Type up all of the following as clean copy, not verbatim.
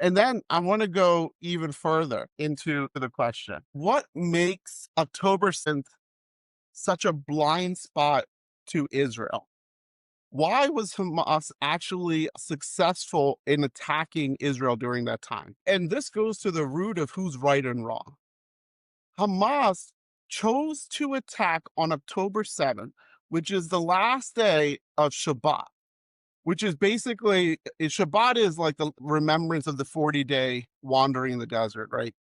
And then I want to go even further into the question. What makes October 7th such a blind spot to Israel? Why was Hamas actually successful in attacking Israel during that time? And this goes to the root of who's right and wrong. Hamas chose to attack on October 7th, which is the last day of Shabbat, which is basically Shabbat is like the remembrance of the 40-day wandering in the desert, right?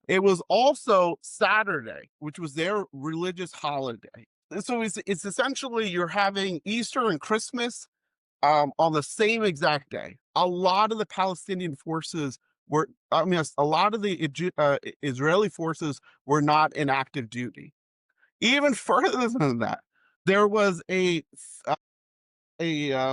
It was also Saturday, which was their religious holiday. So it's essentially you're having Easter and Christmas on the same exact day. A lot of the Palestinian forces were, I mean, a lot of the Israeli forces were not in active duty. Even further than that, there was a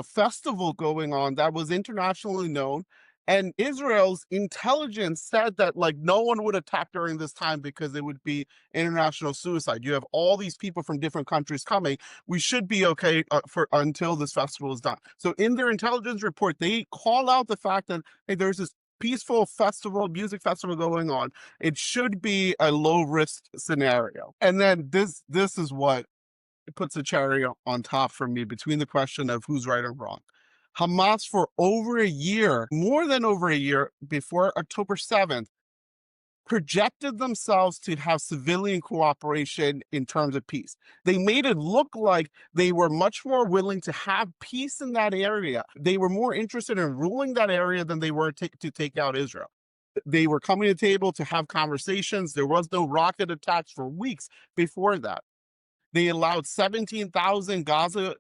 festival going on that was internationally known, and Israel's intelligence said that like no one would attack during this time because it would be international suicide. You have all these people from different countries coming. We should be okay for until this festival is done. So in their intelligence report, they call out the fact that hey, there's this peaceful festival, music festival going on. It should be a low risk scenario. And then this is what it puts a cherry on top for me between the question of who's right or wrong. Hamas, for over a year, more than over a year before October 7th, projected themselves to have civilian cooperation in terms of peace. They made it look like they were much more willing to have peace in that area. They were more interested in ruling that area than they were to take out Israel. They were coming to the table to have conversations. There was no rocket attacks for weeks before that. They allowed 17,000 Gaza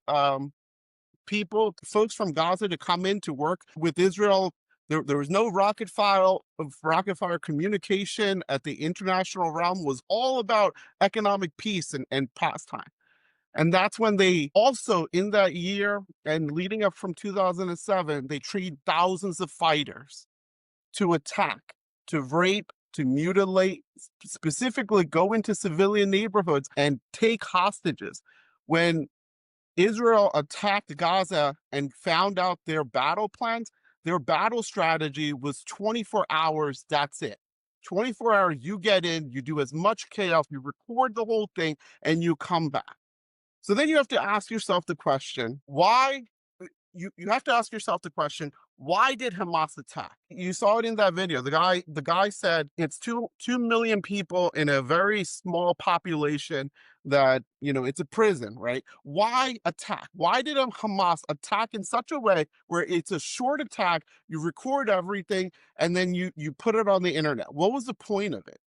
people, folks from Gaza, to come in to work with Israel. There was no rocket fire communication at the international realm. Was all about economic peace and pastime. And that's when they also, in that year and leading up from 2007, they trained thousands of fighters to attack, to rape, to mutilate, specifically go into civilian neighborhoods and take hostages. When Israel attacked Gaza and found out their battle plans, their battle strategy was 24 hours, that's it. 24 hours, you get in, you do as much chaos, you record the whole thing, and you come back. So then you have to ask yourself the question, why you have to ask yourself the question, why did Hamas attack? You saw it in that video. The guy said it's 2 million people in a very small population that it's a prison, right? Why attack? Why did Hamas attack in such a way where it's a short attack, you record everything, and then you put it on the internet? What was the point of it?